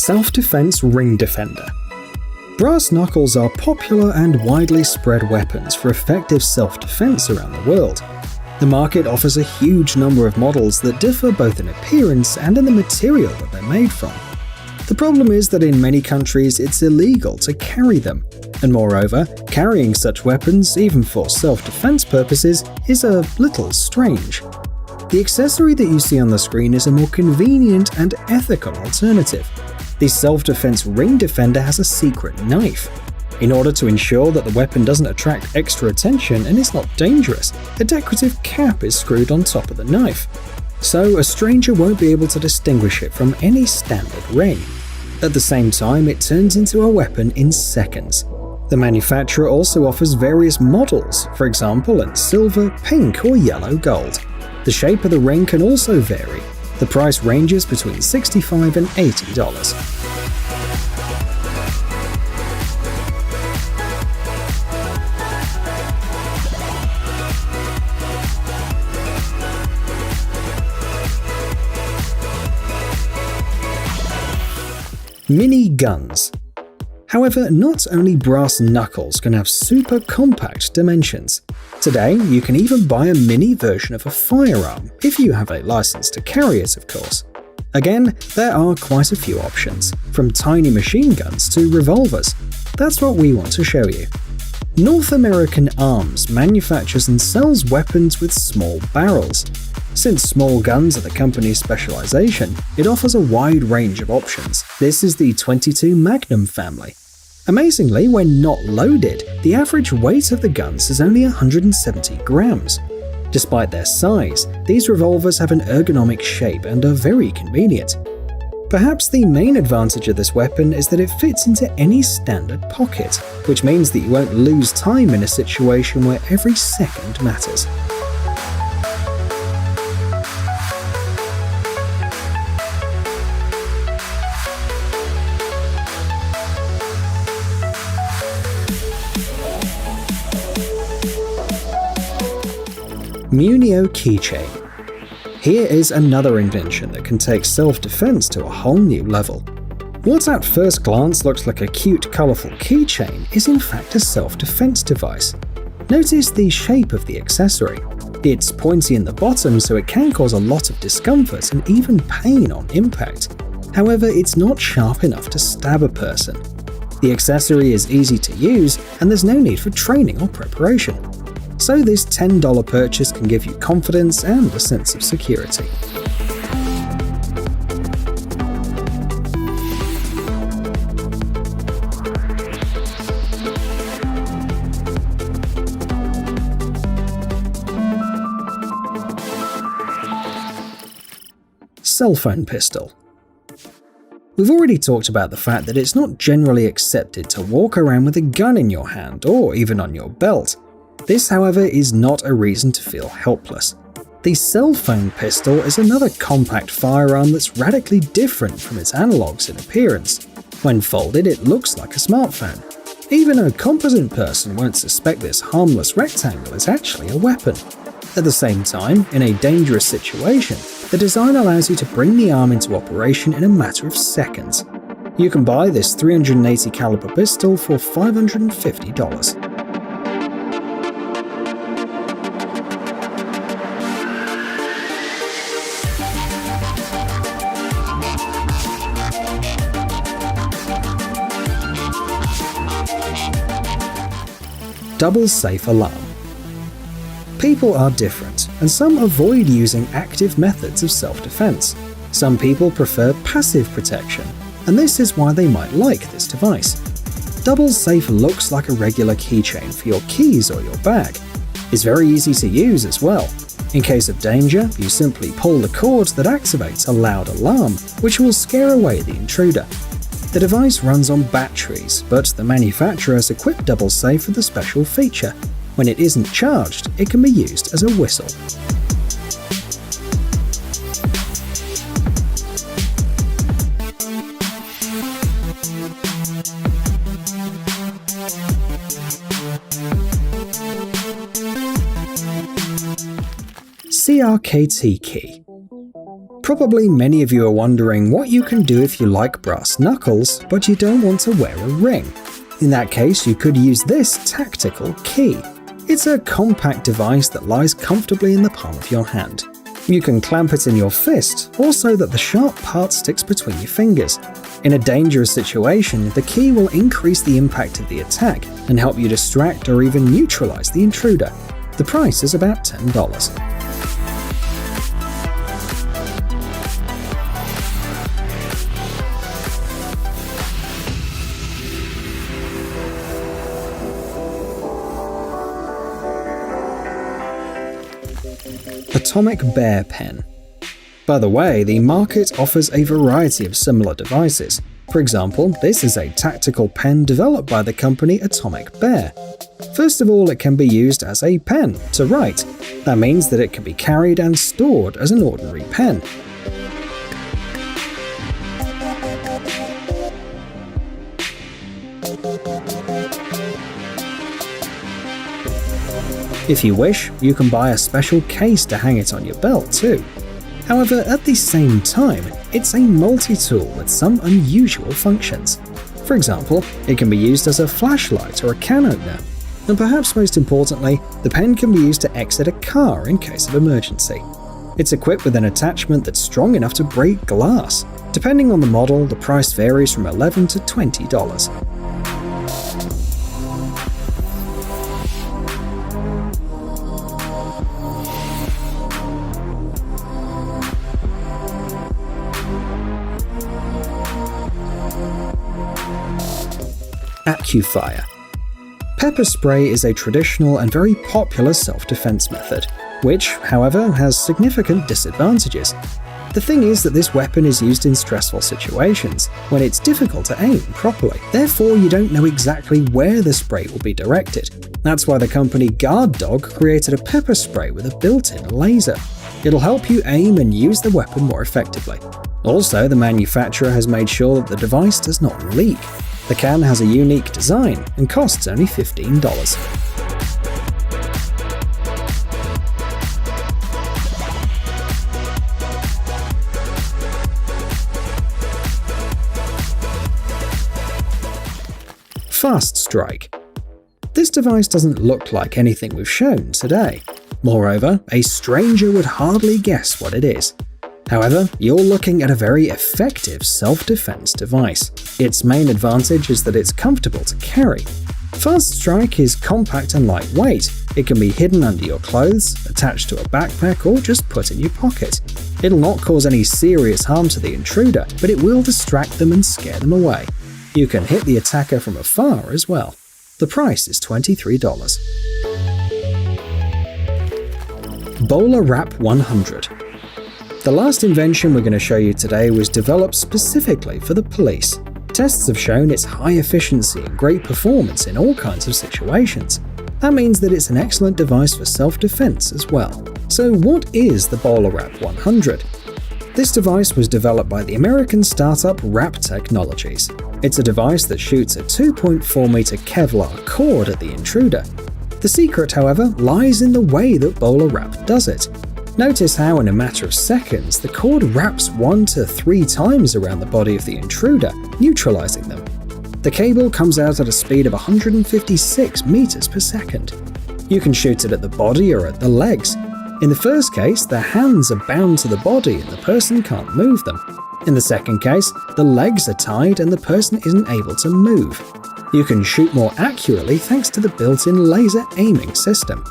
Self-defense ring defender. Brass knuckles are popular and widely spread weapons for effective self-defense around the world. The market offers a huge number of models that differ both in appearance and in the material that they're made from. The problem is that in many countries it's illegal to carry them, and moreover, carrying such weapons, even for self-defense purposes, is a little strange. The accessory that you see on the screen is a more convenient and ethical alternative. The self-defense ring defender has a secret knife. In order to ensure that the weapon doesn't attract extra attention and is not dangerous, a decorative cap is screwed on top of the knife. So a stranger won't be able to distinguish it from any standard ring. At the same time, it turns into a weapon in seconds. The manufacturer also offers various models, for example in silver, pink or yellow gold. The shape of the ring can also vary. The price ranges between $65 and $80. Mini guns. However, not only brass knuckles can have super compact dimensions. Today, you can even buy a mini version of a firearm, if you have a license to carry it, of course. Again, there are quite a few options, from tiny machine guns to revolvers. That's what we want to show you. North American Arms manufactures and sells weapons with small barrels. Since small guns are the company's specialization, it offers a wide range of options. This is the .22 Magnum family. Amazingly, when not loaded, the average weight of the guns is only 170 grams. Despite their size, these revolvers have an ergonomic shape and are very convenient. Perhaps the main advantage of this weapon is that it fits into any standard pocket, which means that you won't lose time in a situation where every second matters. Munio keychain. Here is another invention that can take self-defense to a whole new level. What at first glance looks like a cute, colourful keychain is in fact a self-defense device. Notice the shape of the accessory. It's pointy in the bottom, so it can cause a lot of discomfort and even pain on impact. However, it's not sharp enough to stab a person. The accessory is easy to use, and there's no need for training or preparation. So this $10 purchase can give you confidence and a sense of security. Cell phone pistol. We've already talked about the fact that it's not generally accepted to walk around with a gun in your hand or even on your belt. This, however, is not a reason to feel helpless. The cell phone pistol is another compact firearm that's radically different from its analogues in appearance. When folded, it looks like a smartphone. Even a competent person won't suspect this harmless rectangle is actually a weapon. At the same time, in a dangerous situation, the design allows you to bring the arm into operation in a matter of seconds. You can buy this .380 caliber pistol for $550. Double safe alarm. People are different, and some avoid using active methods of self-defense. Some people prefer passive protection, and this is why they might like this device. Double safe looks like a regular keychain for your keys or your bag. It's very easy to use as well. In case of danger, you simply pull the cord that activates a loud alarm, which will scare away the intruder. The device runs on batteries, but the manufacturer has equipped Double Safe with a special feature. When it isn't charged, it can be used as a whistle. CRKT key. Probably many of you are wondering what you can do if you like brass knuckles, but you don't want to wear a ring. In that case, you could use this tactical key. It's a compact device that lies comfortably in the palm of your hand. You can clamp it in your fist, or so that the sharp part sticks between your fingers. In a dangerous situation, the key will increase the impact of the attack and help you distract or even neutralize the intruder. The price is about $10. Atomic Bear Pen. By the way, the market offers a variety of similar devices. For example, this is a tactical pen developed by the company Atomic Bear. First of all, it can be used as a pen to write. That means that it can be carried and stored as an ordinary pen. If you wish, you can buy a special case to hang it on your belt too. However, at the same time, it's a multi-tool with some unusual functions. For example, it can be used as a flashlight or a can opener. And perhaps most importantly, the pen can be used to exit a car in case of emergency. It's equipped with an attachment that's strong enough to break glass. Depending on the model, the price varies from $11 to $20. Fire. Pepper spray is a traditional and very popular self-defense method, which, however, has significant disadvantages. The thing is that this weapon is used in stressful situations, when it's difficult to aim properly. Therefore, you don't know exactly where the spray will be directed. That's why the company Guard Dog created a pepper spray with a built-in laser. It'll help you aim and use the weapon more effectively. Also, the manufacturer has made sure that the device does not leak. The can has a unique design and costs only $15. Fast Strike. This device doesn't look like anything we've shown today. Moreover, a stranger would hardly guess what it is. However, you're looking at a very effective self-defense device. Its main advantage is that it's comfortable to carry. Fast Strike is compact and lightweight. It can be hidden under your clothes, attached to a backpack, or just put in your pocket. It'll not cause any serious harm to the intruder, but it will distract them and scare them away. You can hit the attacker from afar as well. The price is $23. Bowler Wrap 100. The last invention we're going to show you today was developed specifically for the police. Tests have shown its high efficiency and great performance in all kinds of situations. That means that it's an excellent device for self-defense as well. So what is the Bowler Wrap 100? This device was developed by the American startup Wrap Technologies. It's a device that shoots a 2.4 meter Kevlar cord at the intruder. The secret, however, lies in the way that Bowler Wrap does it. Notice how in a matter of seconds, the cord wraps 1 to 3 times around the body of the intruder, neutralizing them. The cable comes out at a speed of 156 meters per second. You can shoot it at the body or at the legs. In the first case, the hands are bound to the body and the person can't move them. In the second case, the legs are tied and the person isn't able to move. You can shoot more accurately thanks to the built-in laser aiming system.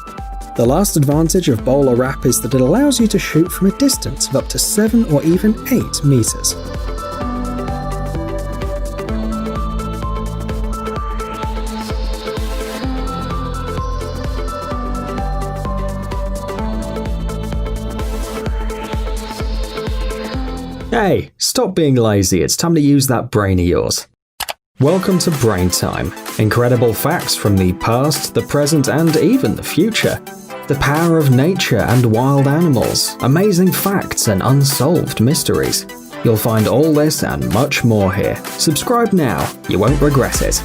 The last advantage of Bowler Wrap is that it allows you to shoot from a distance of up to 7 or even 8 meters. Hey, stop being lazy, it's time to use that brain of yours. Welcome to Brain Time. Incredible facts from the past, the present, and even the future. The power of nature and wild animals, amazing facts and unsolved mysteries. You'll find all this and much more here. Subscribe now, you won't regret it.